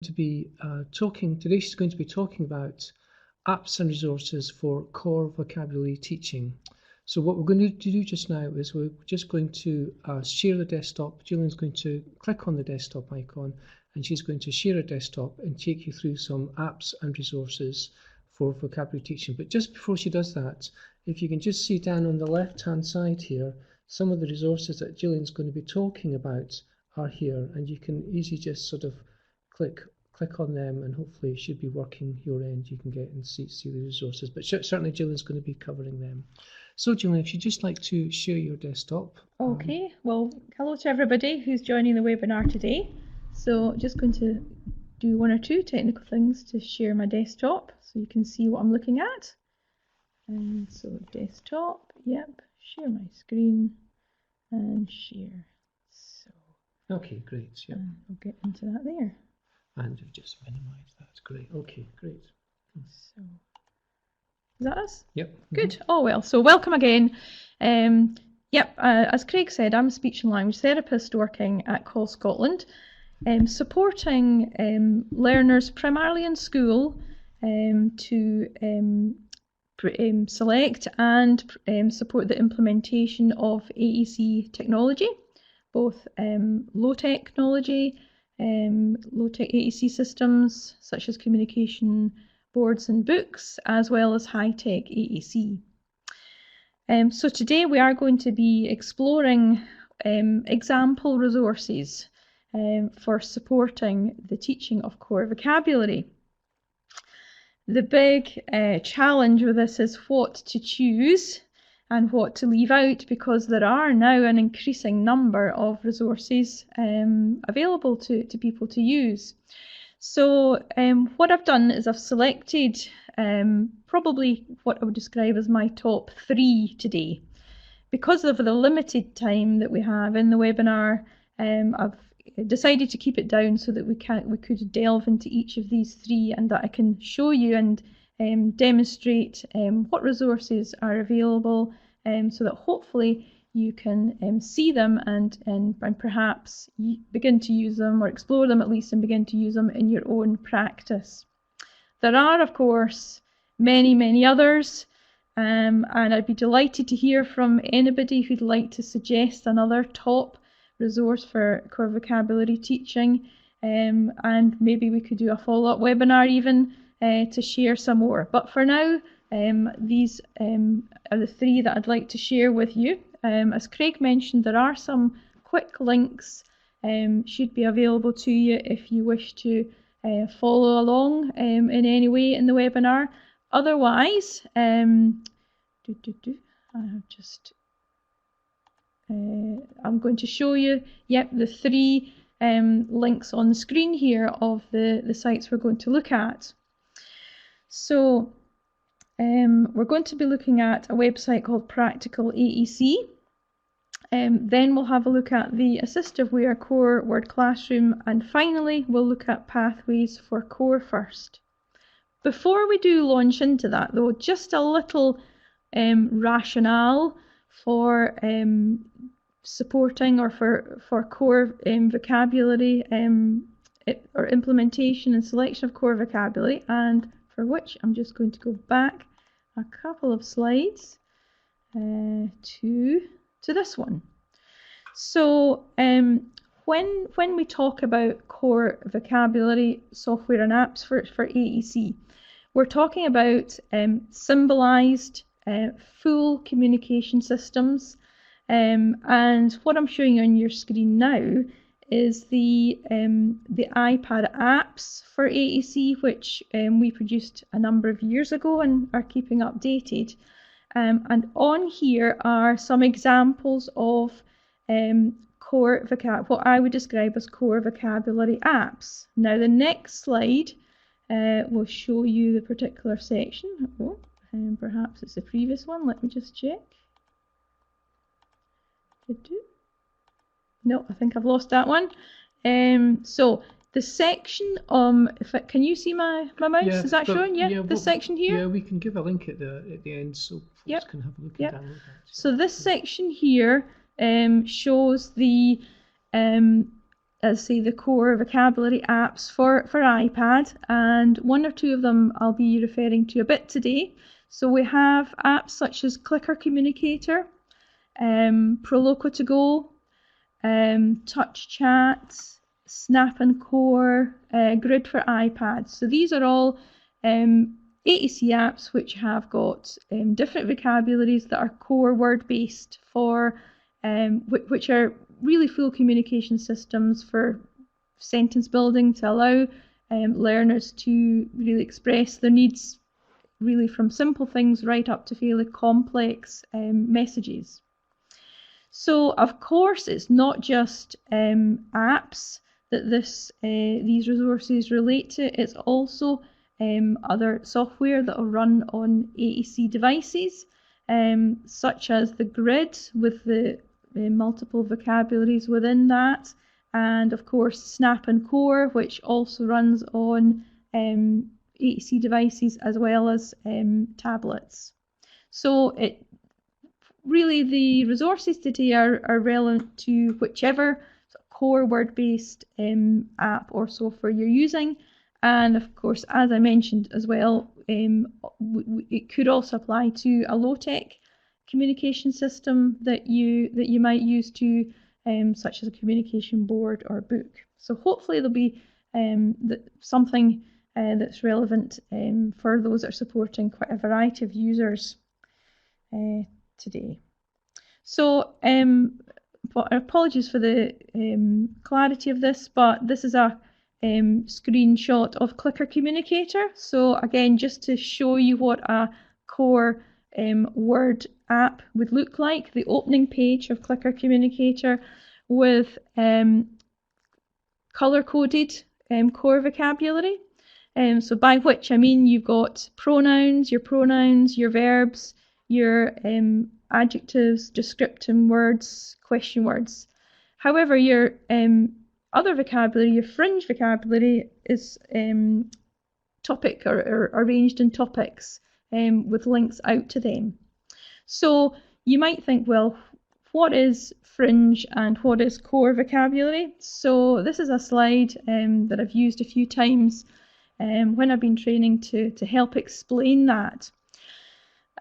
Today she's going to be talking about apps and resources for core vocabulary teaching. So what we're going to do just now is we're just going to share the desktop. Gillian's going to click on the desktop icon and she's going to share a desktop and take you through some apps and resources for vocabulary teaching. But just before she does that, if you can just see down on the left hand side here, some of the resources that Gillian's going to be talking about are here, and you can easily just sort of click on them and hopefully it should be working your end. You can get and see the resources, but certainly Gillian's going to be covering them. So Gillian, if you'd just like to share your desktop. Okay, well, hello to everybody who's joining the webinar today. So just going to do one or two technical things to share my desktop so you can see what I'm looking at. And so desktop, yep, share my screen and share. So okay, great. Yeah, I'll get into that there. And you've just minimized that. Great. Okay, great. So is that us? Yep. Good. Oh well. So welcome again. As Craig said, I'm a speech and language therapist working at Call Scotland, supporting learners primarily in school to select and support the implementation of AEC technology, both low-tech technology, low-tech AEC systems such as communication boards and books, as well as high-tech AEC. So today we are going to be exploring example resources for supporting the teaching of core vocabulary. The big challenge with this is what to choose and what to leave out, because there are now an increasing number of resources available to people to use. So what I've done is I've selected probably what I would describe as my top 3 today. Because of the limited time that we have in the webinar, I've decided to keep it down so that we could delve into each of these 3 and that I can show you and demonstrate what resources are available, so that hopefully you can see them and perhaps begin to use them, or explore them at least, and begin to use them in your own practice. There are, of course, many others, and I'd be delighted to hear from anybody who'd like to suggest another top resource for core vocabulary teaching, and maybe we could do a follow-up webinar even to share some more. But for now, these are the 3 that I'd like to share with you. As Craig mentioned, there are some quick links should be available to you if you wish to follow along in any way in the webinar. Otherwise, I'm going to show you, the 3 links on the screen here of the sites we're going to look at. So we're going to be looking at a website called Practical AEC. Then we'll have a look at the AssistiveWare Core Word Classroom, and finally we'll look at pathways for Core First. Before we do launch into that though, just a little rationale for supporting or for core vocabulary or implementation and selection of core vocabulary, and for which I'm just going to go back a couple of slides to this one. So when we talk about core vocabulary software and apps for AEC, we're talking about symbolized full communication systems, and what I'm showing you on your screen now is the iPad apps for AEC, which we produced a number of years ago and are keeping updated. And on here are some examples of what I would describe as core vocabulary apps. Now the next slide will show you the particular section. Perhaps it's the previous one. Let me just check. No, I think I've lost that one. So the section, can you see my mouse? Yeah, is that showing? Yeah, this section here? Yeah, we can give a link at the end so folks can have a look and download that. So this section here shows the as say the core vocabulary apps for iPad, and one or two of them I'll be referring to a bit today. So we have apps such as Clicker Communicator, Proloquo to Go, Touch Chat, Snap and Core, Grid for iPad. So these are all AEC apps which have got different vocabularies that are core word based for which are really full communication systems for sentence building to allow learners to really express their needs, really from simple things right up to fairly complex messages. So of course it's not just apps that these resources relate to, it's also other software that will run on AEC devices, such as the grid with the multiple vocabularies within that, and of course Snap and Core, which also runs on AEC devices as well as tablets. So really the resources today are relevant to whichever core word-based app or software you're using, and of course, as I mentioned as well, it could also apply to a low-tech communication system that you might use to such as a communication board or book. So hopefully there'll be something that's relevant for those that are supporting quite a variety of users today. So apologies for the clarity of this, but this is a screenshot of Clicker Communicator. So again, just to show you what a core Word app would look like, the opening page of Clicker Communicator with color-coded core vocabulary. So by which I mean you've got pronouns, your verbs, your adjectives, descriptive words, question words. However, your other vocabulary, your fringe vocabulary, is topic or arranged in topics with links out to them. So you might think, well, what is fringe and what is core vocabulary? So this is a slide that I've used a few times when I've been training to help explain that.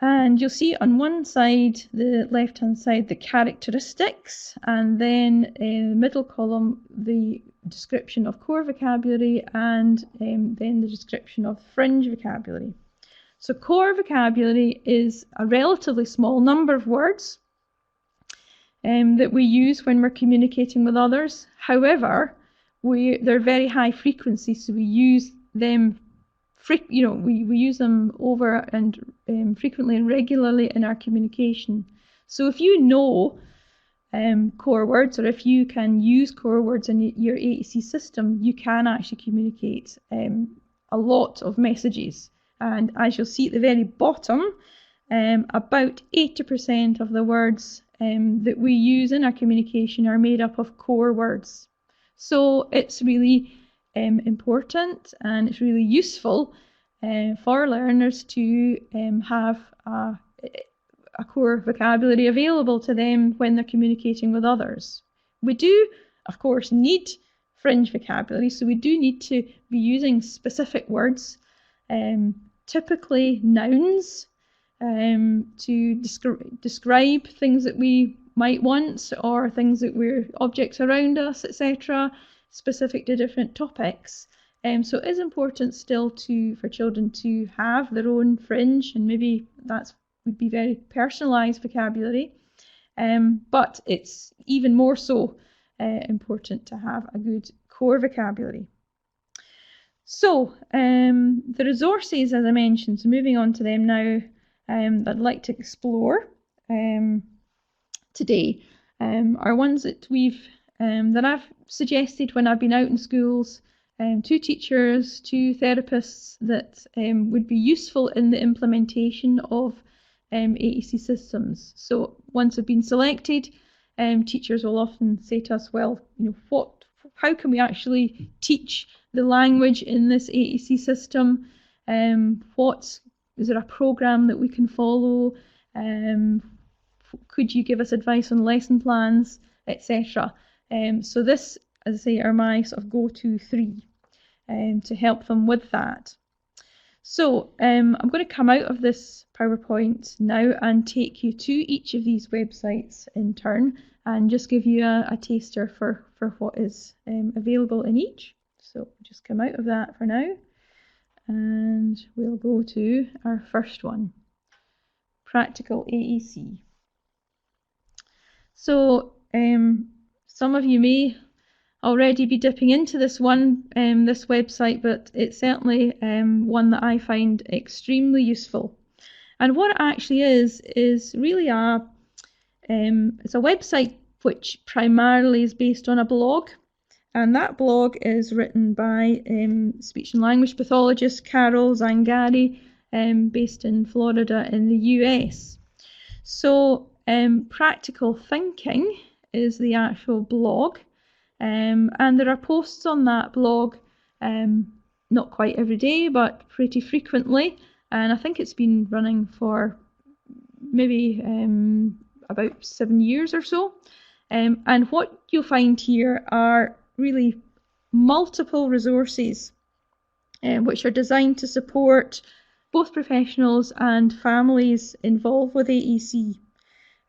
And you'll see on one side, the left-hand side, the characteristics, and then in the middle column, the description of core vocabulary, and then the description of fringe vocabulary. So core vocabulary is a relatively small number of words that we use when we're communicating with others. However, they're very high frequency, so we use them we use them over and frequently and regularly in our communication. So if you know core words, or if you can use core words in your AEC system, you can actually communicate a lot of messages. And as you'll see at the very bottom, about 80% of the words that we use in our communication are made up of core words. So it's really important, and it's really useful for learners to have a core vocabulary available to them when they're communicating with others. We do, of course, need fringe vocabulary, so we do need to be using specific words, typically nouns, to describe things that we might want, or things that we're objects around us, etc., specific to different topics. So it is important still for children to have their own fringe, and maybe that would be very personalised vocabulary, but it's even more so important to have a good core vocabulary. So the resources, as I mentioned, so moving on to them now, that I'd like to explore today are ones that that I've suggested when I've been out in schools to teachers, to therapists, that would be useful in the implementation of AEC systems. So once they've been selected, teachers will often say to us, well, how can we actually teach the language in this AEC system? Is there a program that we can follow? Could you give us advice on lesson plans, etc.? So this as I say, are my sort of go-to three to help them with that. So I'm going to come out of this PowerPoint now and take you to each of these websites in turn and just give you a taster for what is available in each. So just come out of that for now and we'll go to our first one, Practical AEC. So some of you may already be dipping into this website, but it's certainly one that I find extremely useful. And what it actually is really it's a website which primarily is based on a blog, and that blog is written by speech and language pathologist Carol Zangari, based in Florida in the US. So Practical Thinking is the actual blog. And there are posts on that blog, not quite every day, but pretty frequently. And I think it's been running for maybe about 7 years or so. And what you'll find here are really multiple resources which are designed to support both professionals and families involved with AEC.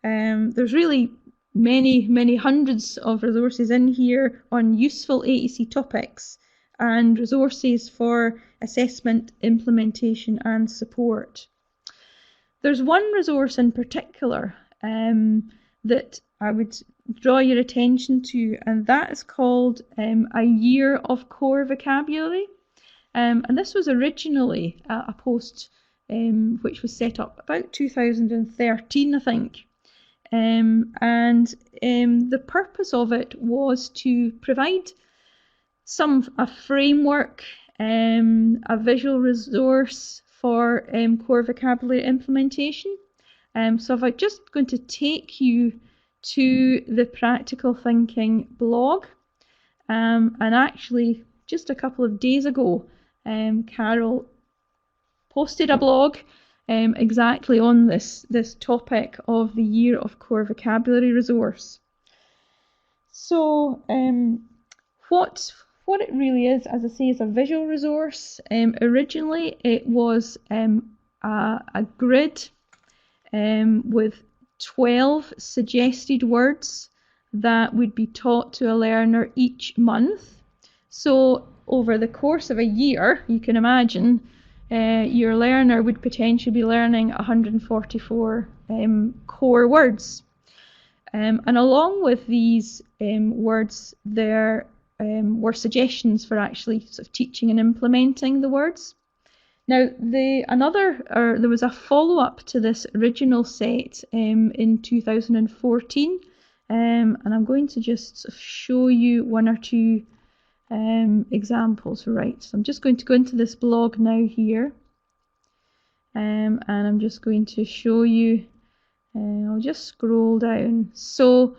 There's really many hundreds of resources in here on useful AEC topics and resources for assessment, implementation and support. There's one resource in particular that I would draw your attention to, and that is called A Year of Core Vocabulary. And this was originally a post which was set up about 2013, I think. The purpose of it was to provide a framework, a visual resource for core vocabulary implementation. So I'm just going to take you to the Practical Thinking blog, and actually just a couple of days ago Carol posted a blog exactly on this topic of the Year of Core Vocabulary resource. So what it really is, as I say, is a visual resource. Originally it was a grid with 12 suggested words that would be taught to a learner each month. So over the course of a year, you can imagine your learner would potentially be learning 144 core words. And along with these words, there were suggestions for actually sort of teaching and implementing the words. Now, there was a follow-up to this original set in 2014, and I'm going to just sort of show you one or two examples. Right, so I'm just going to go into this blog now here, and I'm just going to show you. I'll just scroll down. So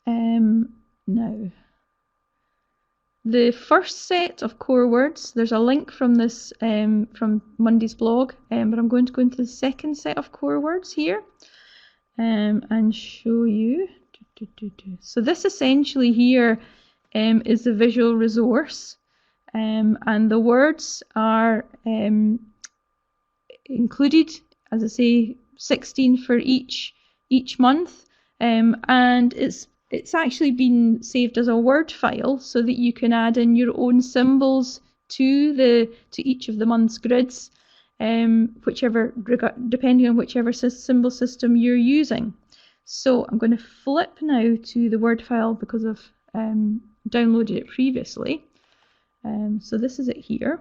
now the first set of core words, there's a link from this from Monday's blog, but I'm going to go into the second set of core words here and show you. So this essentially here is the visual resource, and the words are included, as I say, 16 for each month, and it's actually been saved as a Word file so that you can add in your own symbols to each of the month's grids, depending on whichever symbol system you're using. So I'm going to flip now to the Word file because I've downloaded it previously. So this is it here.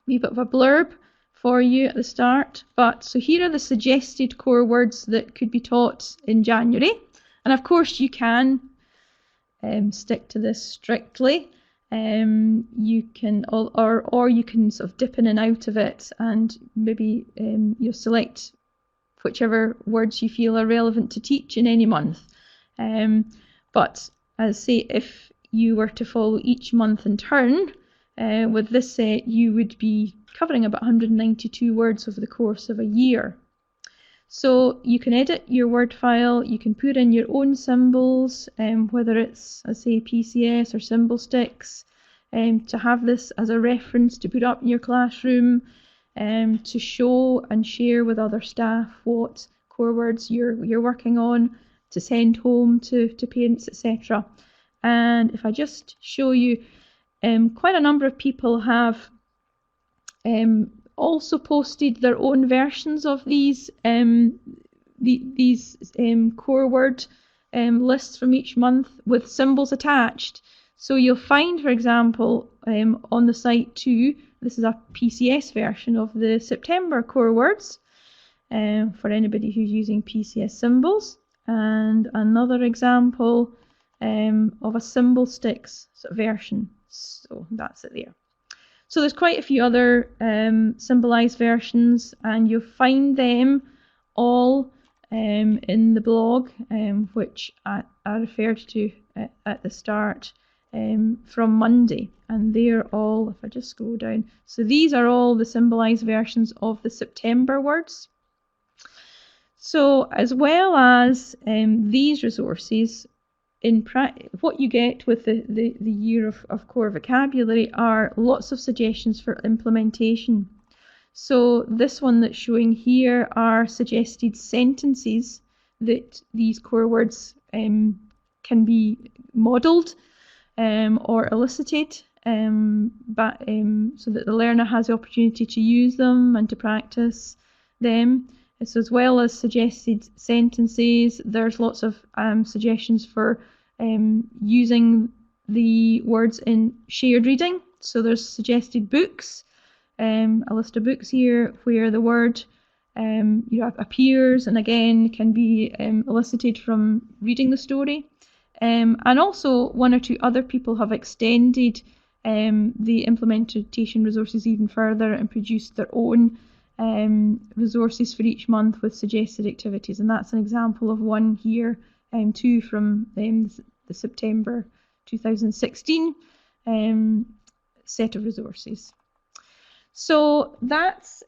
Wee bit of a blurb for you at the start. So here are the suggested core words that could be taught in January. And of course you can stick to this strictly. You can, or you can sort of dip in and out of it, and maybe you'll select whichever words you feel are relevant to teach in any month. But as I say, if you were to follow each month in turn, with this set, you would be covering about 192 words over the course of a year. So you can edit your Word file, you can put in your own symbols, whether it's, I say, PCS or symbol sticks, to have this as a reference to put up in your classroom, to show and share with other staff what core words you're working on, to send home to parents, etc. And if I just show you, quite a number of people have also posted their own versions of these core word lists from each month with symbols attached. So you'll find, for example, on the site too, this is a PCS version of the September core words for anybody who's using PCS symbols, and another example of a symbol sticks version. So that's it there. So there's quite a few other symbolized versions, and you'll find them all in the blog, which I referred to at the start from Monday. And they're all, if I just scroll down, so these are all the symbolized versions of the September words. So as well as these resources, what you get with the year of core vocabulary are lots of suggestions for implementation. So this one that's showing here are suggested sentences that these core words can be modelled or elicited, so that the learner has the opportunity to use them and to practice them. So as well as suggested sentences, there's lots of suggestions for using the words in shared reading. So there's suggested books, a list of books here where the word appears and again can be elicited from reading the story. And also one or two other people have extended the implementation resources even further and produced their own resources for each month with suggested activities, and that's an example of one here too from the September 2016 set of resources. So that's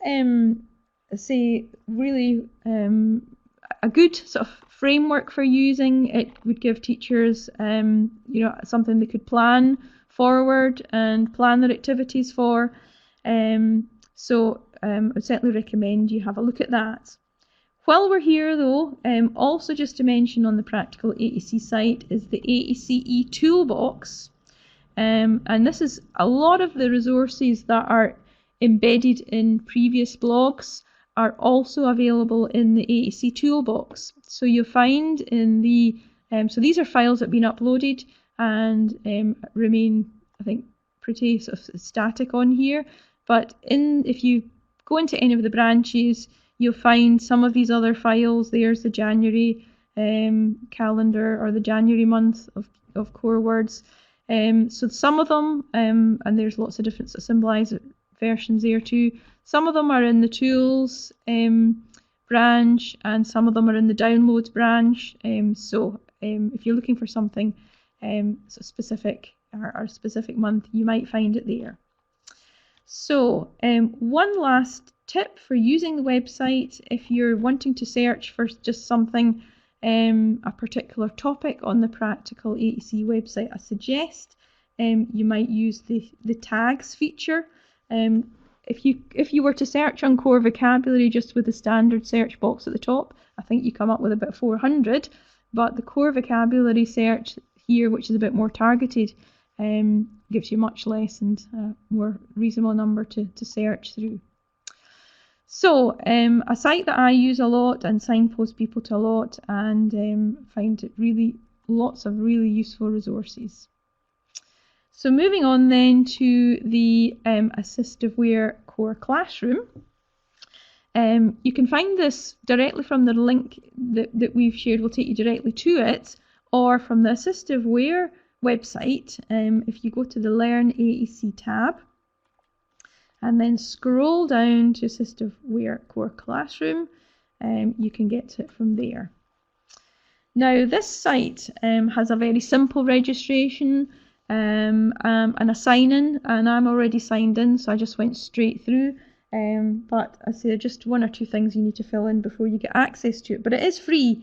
really a good sort of framework for using. It would give teachers something they could plan forward and plan their activities for. So I would certainly recommend you have a look at that. While we're here though, also just to mention on the Practical AEC site is the AEC Toolbox. And this is a lot of the resources that are embedded in previous blogs are also available in the AEC Toolbox. So you'll find in the, so these are files that have been uploaded and remain, I think, pretty sort of static on here. But if you go into any of the branches, you'll find some of these other files. There's the January calendar or the January month of core words. So some of them, and there's lots of different symbolized versions there too. Some of them are in the tools branch and some of them are in the downloads branch. So if you're looking for something specific or a specific month, you might find it there. So one last tip for using the website, if you're wanting to search for just something, a particular topic on the Practical AEC website, I suggest you might use the tags feature. If you were to search on core vocabulary just with the standard search box at the top, I think you come up with about 400, but the core vocabulary search here, which is a bit more targeted, gives you much less and more reasonable number to search through. So a site that I use a lot and signpost people to a lot, and find it really lots of really useful resources. So moving on then to the AssistiveWare Core Classroom. You can find this directly from the link that we've shared. Will take you directly to it, or from the AssistiveWare website. If you go to the Learn AEC tab and then scroll down to AssistiveWare Core Classroom, you can get to it from there. Now this site has a very simple registration and a sign in, and I'm already signed in, so I just went straight through. but I say just one or two things you need to fill in before you get access to it. But it is free.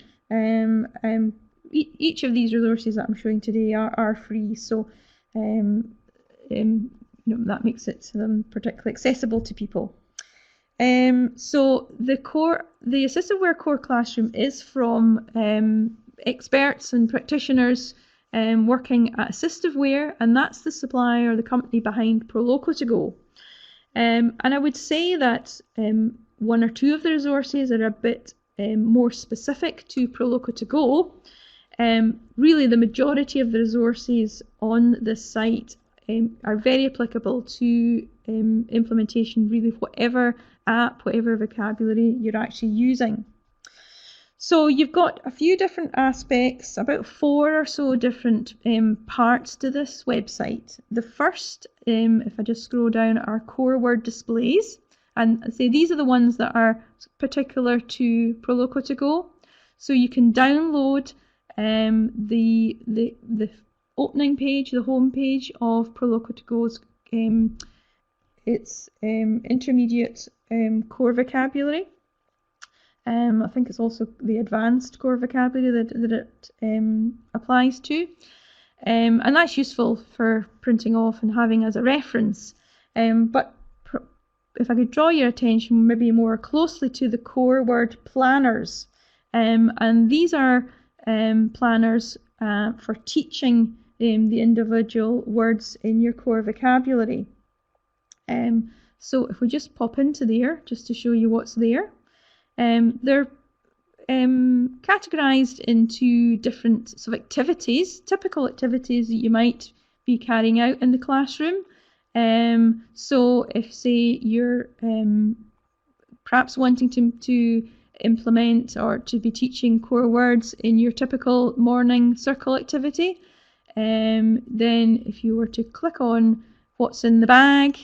Each of these resources that I'm showing today are free, so that makes it particularly accessible to people. So the AssistiveWare Core Classroom is from experts and practitioners working at AssistiveWare, and that's the supplier, the company behind Proloco2Go. And I would say that one or two of the resources are a bit more specific to Proloco2Go. Really, the majority of the resources on this site are very applicable to implementation, really whatever app, whatever vocabulary you're actually using. So you've got a few different aspects, about 4 or so different parts to this website. The first, if I just scroll down, are core word displays. And I say these are the ones that are particular to Proloco2Go. So you can download the opening page, the home page of Proloco2Go's its intermediate core vocabulary. I think it's also the advanced core vocabulary that it applies to. And that's useful for printing off and having as a reference. But if I could draw your attention maybe more closely to the core word planners. And these are planners for teaching the individual words in your core vocabulary. So if we just pop into there, just to show you what's there, they're categorized into different sort of activities, typical activities that you might be carrying out in the classroom. So if, say, you're perhaps wanting to implement or to be teaching core words in your typical morning circle activity, then if you were to click on what's in the bag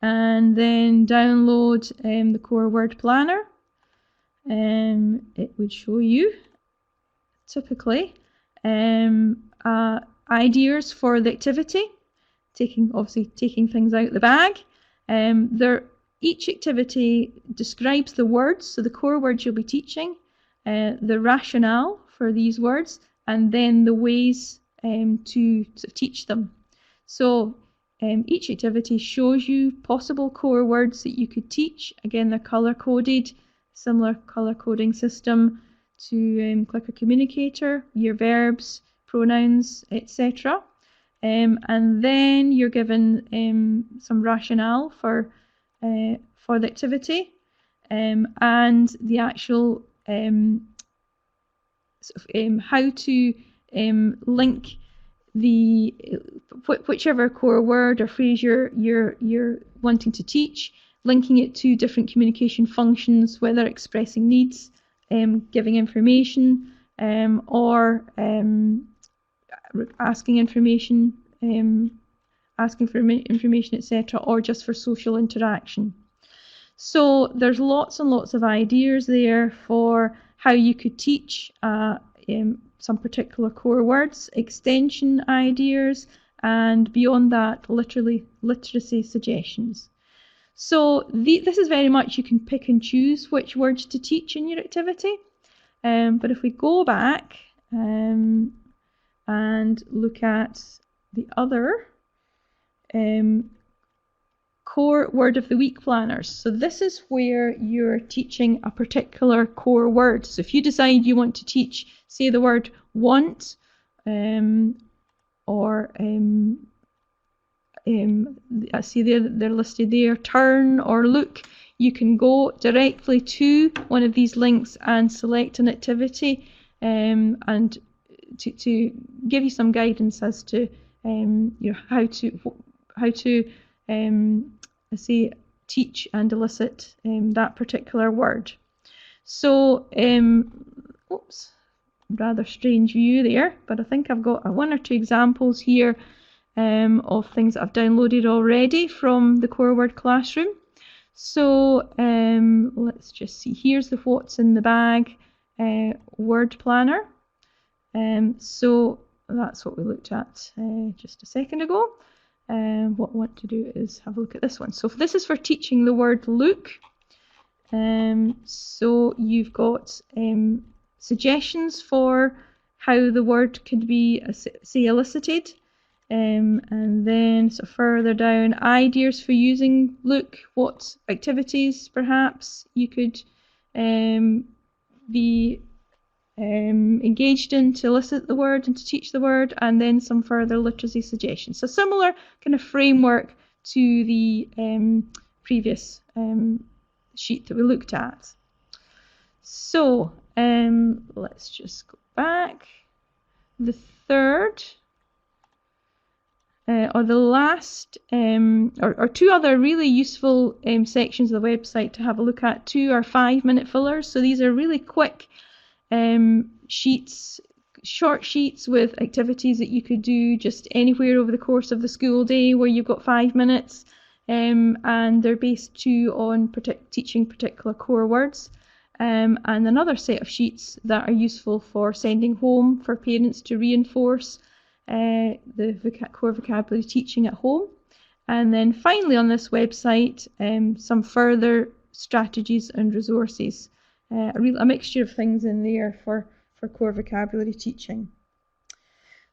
and then download the core word planner, it would show you typically ideas for the activity, taking things out the bag. Each activity describes the words, so the core words you'll be teaching, the rationale for these words, and then the ways to teach them. So each activity shows you possible core words that you could teach. Again, they're color-coded, similar color coding system to Clicker Communicator, your verbs, pronouns, etc. And then you're given some rationale for the activity and the actual how to link the whichever core word or phrase you're wanting to teach, linking it to different communication functions, whether expressing needs, giving information, or asking information, etc., or just for social interaction. So there's lots and lots of ideas there for how you could teach some particular core words, extension ideas, and beyond that, literacy suggestions. So this is very much, you can pick and choose which words to teach in your activity. But if we go back and look at the other core word of the week planners. So this is where you're teaching a particular core word. So if you decide you want to teach, say, the word want, or I see they're listed there, turn or look, you can go directly to one of these links and select an activity, and to give you some guidance as to how to say teach and elicit that particular word. So oops, rather strange view there, but I think I've got one or two examples here of things that I've downloaded already from the Core Word Classroom. So let's just see, here's the what's in the bag word planner. So that's what we looked at just a second ago. what I want to do is have a look at this one. So this is for teaching the word look. So you've got suggestions for how the word could be, say, elicited. And then sort of further down, ideas for using look, what activities perhaps you could be engaged in to elicit the word and to teach the word, and then some further literacy suggestions. So similar kind of framework to the previous sheet that we looked at. So let's just go back. The third or the last or two other really useful sections of the website to have a look at. 2 are 5-minute fillers. So these are really quick sheets, short sheets with activities that you could do just anywhere over the course of the school day where you've got 5 minutes, and they're based too on teaching particular core words, and another set of sheets that are useful for sending home for parents to reinforce the core vocabulary teaching at home. And then finally on this website, some further strategies and resources. A mixture of things in there for core vocabulary teaching.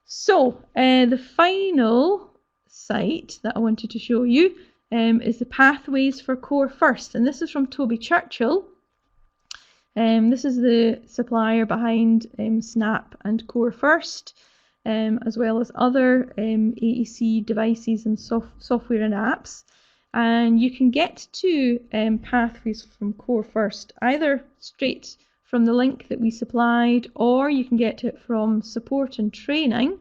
So the final site that I wanted to show you is the Pathways for Core First, and this is from Toby Churchill. This is the supplier behind Snap and Core First, as well as other AEC devices and software and apps. And you can get to Pathways from Core First either straight from the link that we supplied, or you can get it from Support and Training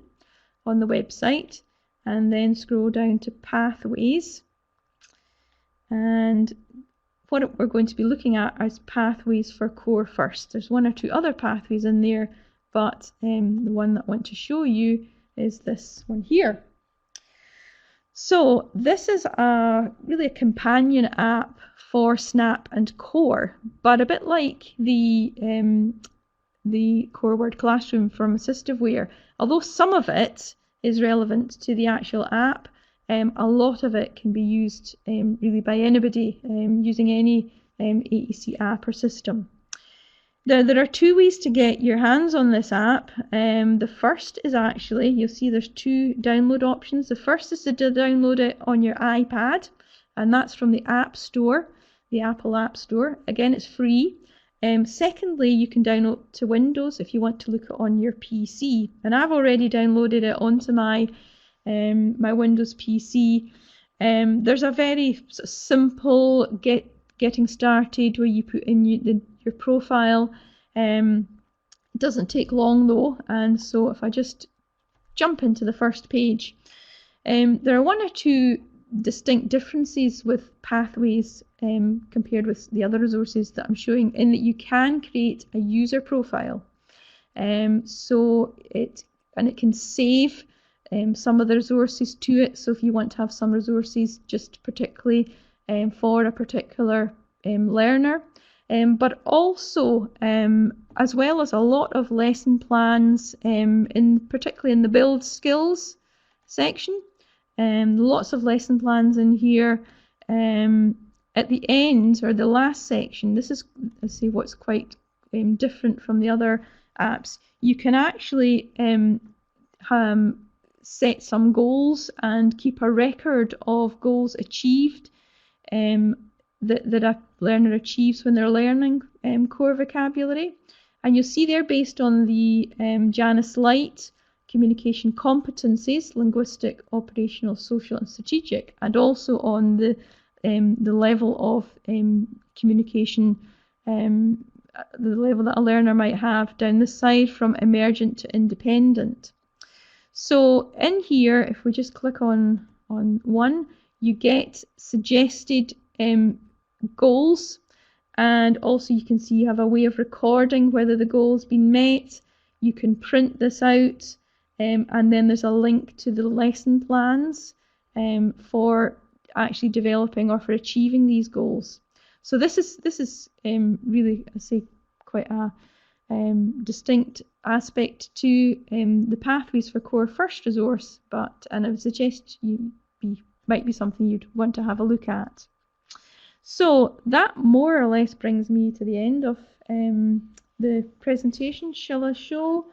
on the website, and then scroll down to Pathways. And what we're going to be looking at is Pathways for Core First. There's 1 or 2 other pathways in there, but the one that I want to show you is this one here. So this is really a companion app for Snap and Core, but a bit like the Core Word Classroom from AssistiveWare. Although some of it is relevant to the actual app, a lot of it can be used really by anybody using any AEC app or system. There are 2 ways to get your hands on this app. The first is actually, you'll see there's 2 download options. The first is to download it on your iPad, and that's from the App Store, the Apple App Store. Again, it's free. Secondly, you can download to Windows if you want to look at it on your PC. And I've already downloaded it onto my Windows PC. There's a very simple getting started where you put in your profile. It doesn't take long though, and so if I just jump into the first page, there are 1 or 2 distinct differences with Pathways compared with the other resources that I'm showing, in that you can create a user profile. So it can save some of the resources to it. So if you want to have some resources just particularly for a particular learner, but also as well as a lot of lesson plans, particularly in the build skills section. Lots of lesson plans in here. At the end, or the last section, this is, I say, what's quite different from the other apps. You can actually set some goals and keep a record of goals achieved that a learner achieves when they're learning core vocabulary. And you'll see they're based on the Janus Light communication competencies, linguistic, operational, social and strategic, and also on the level of communication, the level that a learner might have down this side from emergent to independent. So in here, if we just click on 1, you get suggested goals, and also you can see you have a way of recording whether the goal's been met. You can print this out, and then there's a link to the lesson plans for actually developing or for achieving these goals. So this is really, I say, quite a distinct aspect to the Pathways for Core First resource, and I would suggest you might be something you'd want to have a look at. So that more or less brings me to the end of the presentation. Shall I show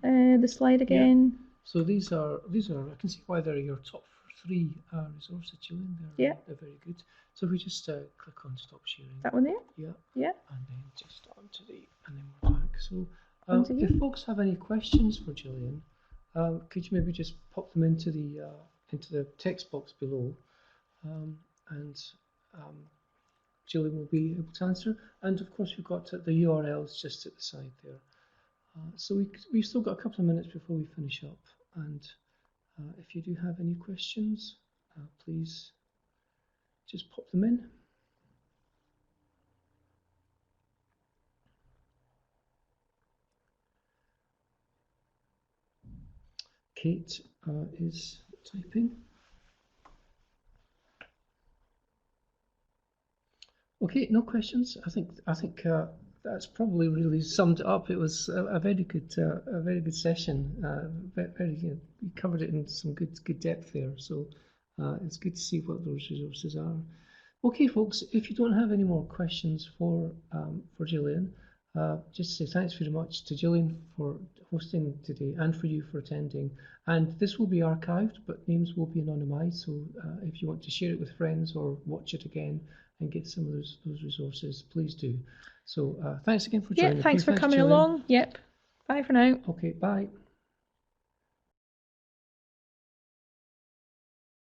the slide again? Yeah. So these are I can see why they're your top 3 resources, Gillian. They're very good. So if we just click on stop sharing. That one there? Yeah. Yeah. And then just onto and then we're back. So if folks have any questions for Gillian, could you maybe just pop them into the text box below, and Gillian will be able to answer. And of course, we've got the URLs just at the side there. So we've still got a couple of minutes before we finish up. And if you do have any questions, please just pop them in. Kate is typing. Okay, no questions. I think that's probably really summed it up. It was a very good session. You covered it in some good depth there. So it's good to see what those resources are. Okay, folks. If you don't have any more questions for Gillian, just say thanks very much to Gillian for hosting today and for you for attending. And this will be archived, but names will be anonymised. So if you want to share it with friends or watch it again and get some of those resources, please do. So thanks again for joining. Yeah, thanks for coming along. Yep. Bye for now. Okay, bye.